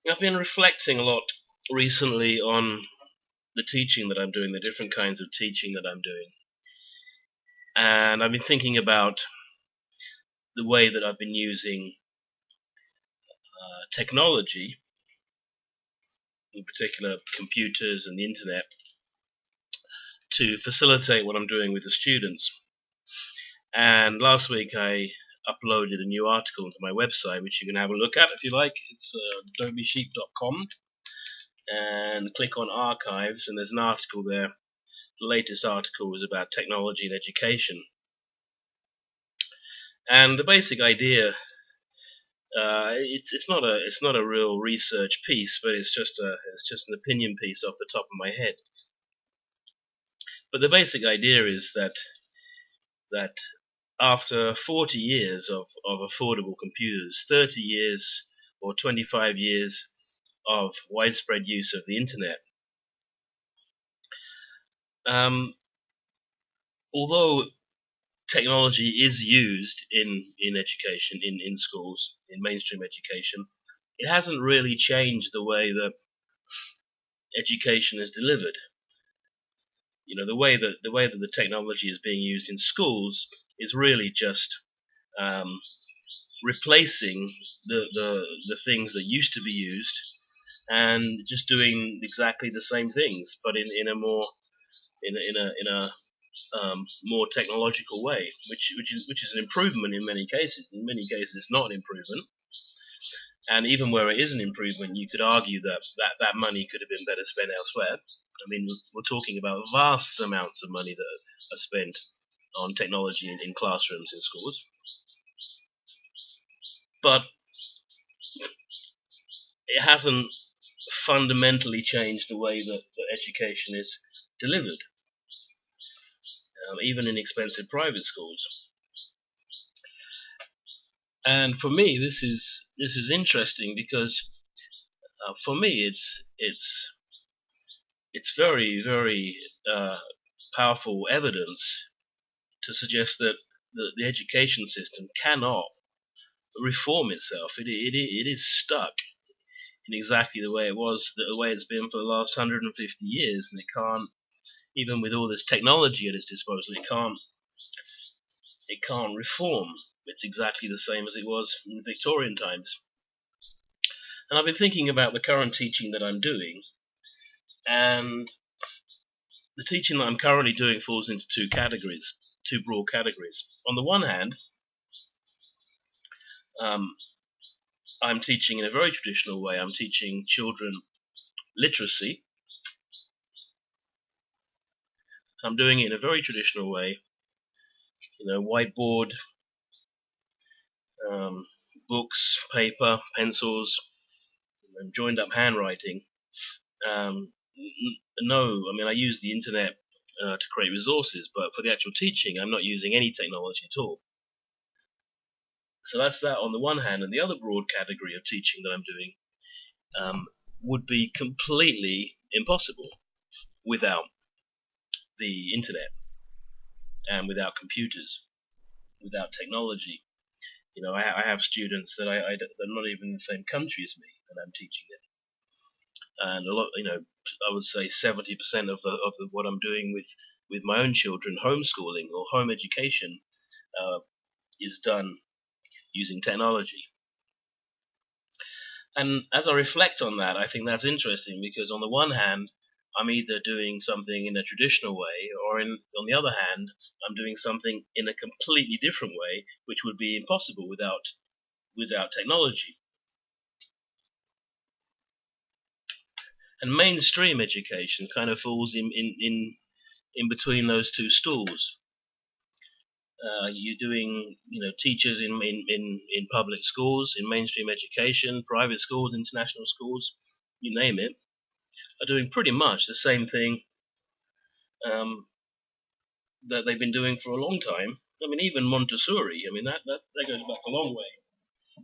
I've been reflecting a lot recently on the teaching that I'm doing, the different kinds of teaching that I'm doing. And I've been thinking about the way that I've been using technology, in particular computers and the internet, to facilitate what I'm doing with the students. And last week I uploaded a new article to my website, which you can have a look at if you like. It's dontbesheep.com, and click on archives, and there's an article there. The latest article was about technology and education. And the basic idea, it's not a real research piece, but it's just an opinion piece off the top of my head. But the basic idea is that after 40 years of affordable computers, 30 years or 25 years of widespread use of the internet, although technology is used in education, in schools, in mainstream education, it hasn't really changed the way that education is delivered. You know, the way that the technology is being used in schools is really just replacing the things that used to be used, and just doing exactly the same things, but in a more in a more technological way, which is an improvement in many cases. In many cases, it's not an improvement, and even where it is an improvement, you could argue that money could have been better spent elsewhere. I mean, we're talking about vast amounts of money that are spent on technology in classrooms in schools, but it hasn't fundamentally changed the way that education is delivered, even in expensive private schools. And for me, this is interesting because for me, it's very very powerful evidence to suggest that the education system cannot reform itself. It is stuck in exactly the way it was, the way it's been for the last 150 years, and it can't, even with all this technology at its disposal, it can't reform. It's exactly the same as it was in Victorian times. And I've been thinking about the current teaching that I'm doing, and the teaching that I'm currently doing falls into two broad categories. On the one hand, I'm teaching in a very traditional way. I'm teaching children literacy. I'm doing it in a very traditional way. You know, whiteboard, books, paper, pencils, and joined up handwriting. No, I mean, I use the internet to create resources, but for the actual teaching, I'm not using any technology at all. So that's that on the one hand, and the other broad category of teaching that I'm doing would be completely impossible without the internet and without computers, without technology. You know, I have students that they're not even in the same country as me, and I'm teaching them. And a lot, you know, I would say 70% of what I'm doing with my own children, homeschooling or home education, is done using technology. And as I reflect on that, I think that's interesting because on the one hand, I'm either doing something in a traditional way, or on the other hand, I'm doing something in a completely different way, which would be impossible without technology. And mainstream education kind of falls in between those two stools. You're doing, you know, teachers in public schools, in mainstream education, private schools, international schools, you name it, are doing pretty much the same thing that they've been doing for a long time. I mean, even Montessori, I mean, that goes back a long way.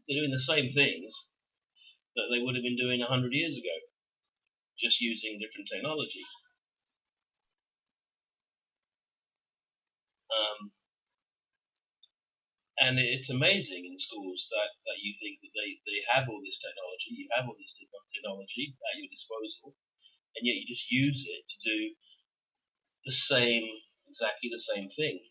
They're doing the same things that they would have been doing 100 years ago, just using different technology. Um, and it's amazing in schools that you think that they have all this technology, you have all this technology at your disposal, and yet you just use it to do exactly the same thing.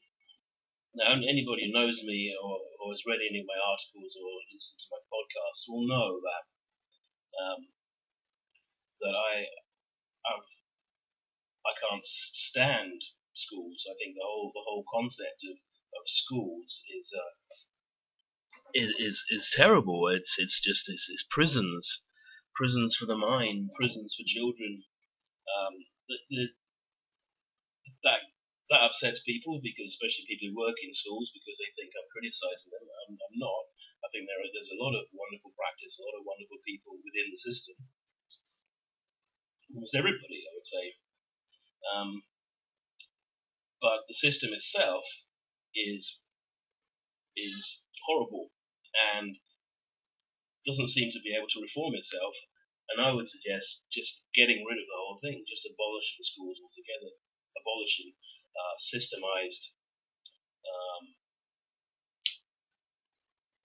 Now, anybody who knows me or has read any of my articles or listened to my podcasts will know that um, that I can't stand schools. I think the whole concept of schools is terrible. It's prisons for the mind, prisons for children. Um, that that upsets people, because especially people who work in schools, because they think I'm criticizing them. I'm not. I think there's a lot of wonderful practice, a lot of wonderful people within the system. Almost everybody, I would say. Um, but the system itself is horrible and doesn't seem to be able to reform itself. And I would suggest just getting rid of the whole thing, just abolishing schools altogether, abolishing systemized,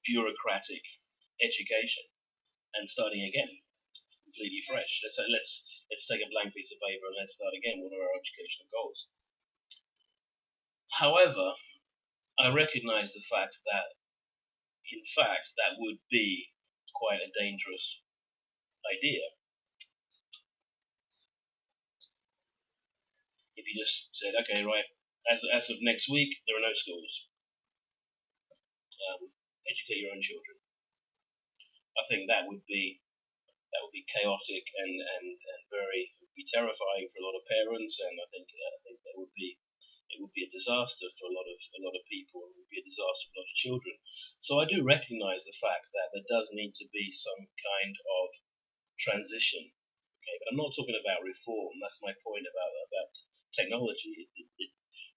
bureaucratic education, and starting again, completely fresh. Let's take a blank piece of paper and let's start again. What are our educational goals? However, I recognise the fact that, in fact, that would be quite a dangerous idea. If you just said, okay, right, as of next week, there are no schools. Educate your own children. I think that would be chaotic and would be terrifying for a lot of parents, and I think that would be a disaster for a lot of people. It would be a disaster for a lot of children. So I do recognise the fact that there does need to be some kind of transition. Okay, but I'm not talking about reform. That's my point about technology.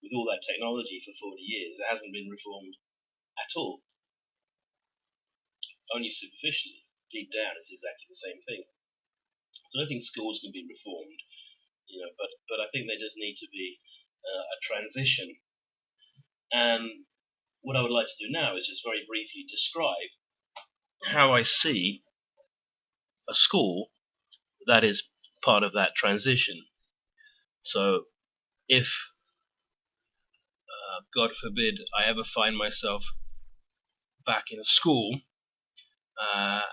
With all that technology for 40 years, it hasn't been reformed at all. Only superficially. Deep down, it's exactly the same thing. So I don't think schools can be reformed, but I think there does need to be a transition. And what I would like to do now is just very briefly describe how I see a school that is part of that transition. So if, God forbid, I ever find myself back in a school,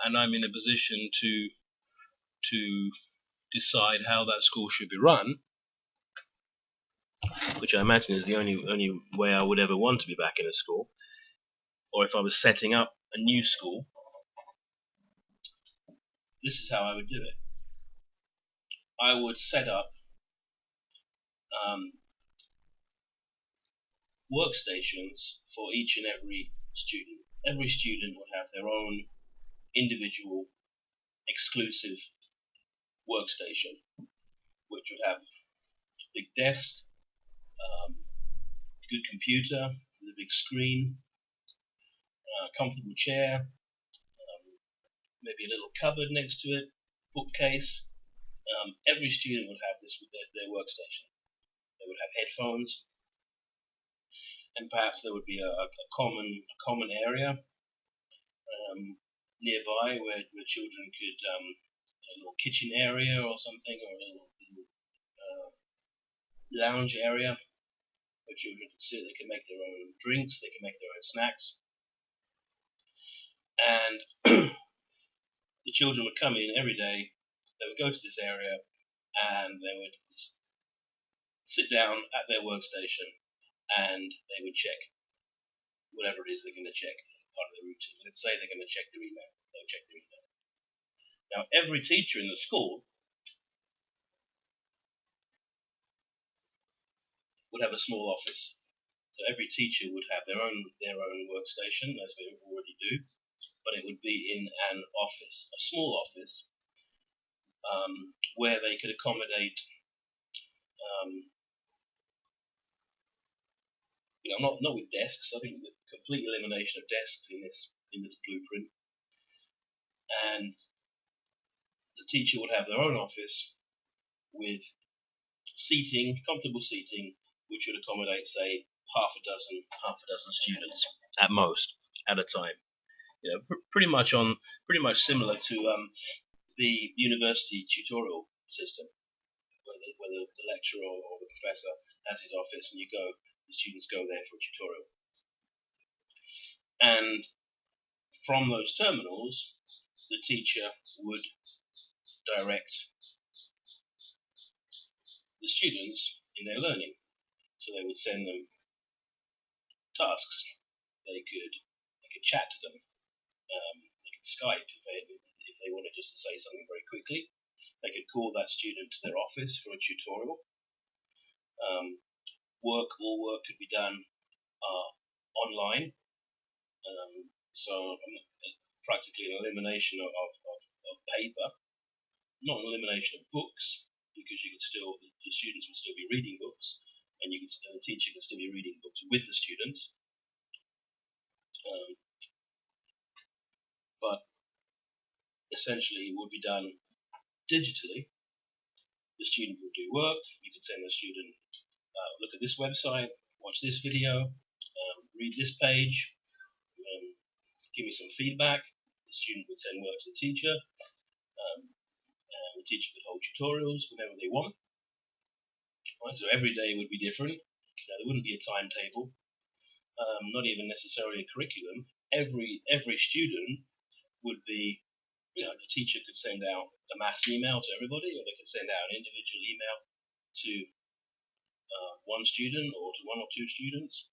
and I'm in a position to decide how that school should be run, which I imagine is the only way I would ever want to be back in a school, or if I was setting up a new school, this is how I would do it. I would set up workstations for each and every student. Every student would have their own individual, exclusive workstation, which would have a big desk, good computer with a big screen, comfortable chair, maybe a little cupboard next to it, bookcase. Every student would have this with their workstation. They would have headphones, and perhaps there would be a common area nearby where children could, a little kitchen area or something, or a little lounge area where children could sit. They could make their own drinks, they could make their own snacks, and the children would come in every day. They would go to this area and they would sit down at their workstation and they would check whatever it is they're going to check, part of their routine. Let's say they're going to check their email. They'll check their email. Now, every teacher in the school would have a small office. So every teacher would have their own workstation, as they already do, but it would be in an office, a small office, where they could accommodate, not with desks. I think the complete elimination of desks in this blueprint, and the teacher would have their own office with seating, comfortable seating, which would accommodate, say, half a dozen students at most at a time. Pretty much similar to the university tutorial system, where the lecturer or the professor has his office, and the students go there for a tutorial. And from those terminals, the teacher would direct the students in their learning. So they would send them tasks. They could chat to them. They could Skype if they wanted just to say something very quickly. They could call that student to their office for a tutorial. All work could be done online. So practically an elimination of paper, not an elimination of books, because the students would still be reading books, and the teacher could still be reading books with the students. But essentially, it would be done digitally. The student would do work. You could send the student, look at this website, watch this video, read this page, give me some feedback. The student would send work to the teacher. And the teacher could hold tutorials whenever they want. Right? So every day would be different. There wouldn't be a timetable, not even necessarily a curriculum. Every student would be, the teacher could send out a mass email to everybody, or they could send out an individual email to one student or to one or two students.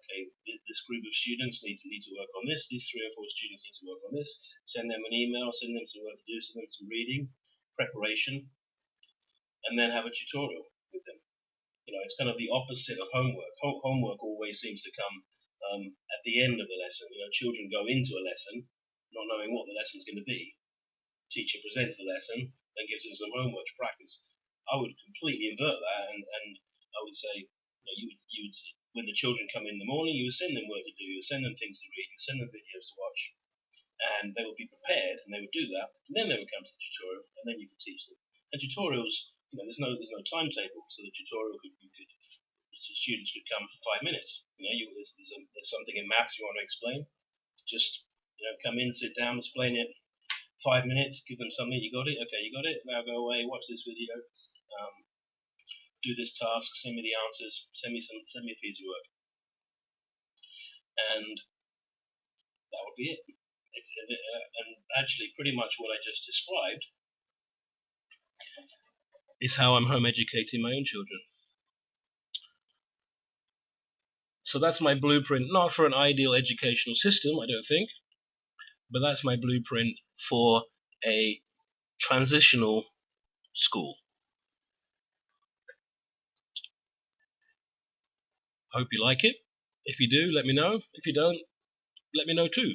Okay, this group of students need to work on this. These 3 or 4 students need to work on this. Send them an email, send them some work to do, send them some reading, preparation, and then have a tutorial with them. It's kind of the opposite of homework. Homework always seems to come at the end of the lesson. Children go into a lesson not knowing what the lesson is going to be. Teacher presents the lesson, then gives them some homework to practice. I would completely invert that, and I would say, you would when the children come in the morning, you would send them work to do, you would send them things to read, you would send them videos to watch, and they would be prepared, and they would do that, and then they would come to the tutorial, and then you could teach them. And tutorials, there's no timetable, so the tutorial the students could come for 5 minutes. There's something in maths you want to explain, just come in, sit down, explain it. 5 minutes, give them something. You got it? Okay, you got it. Now go away, watch this video, do this task, send me the answers, send me a piece of work, and that would be it. And actually, pretty much what I just described is how I'm home educating my own children. So that's my blueprint, not for an ideal educational system, I don't think, but that's my blueprint for a transitional school. Hope you like it. If you do, let me know. If you don't, let me know too.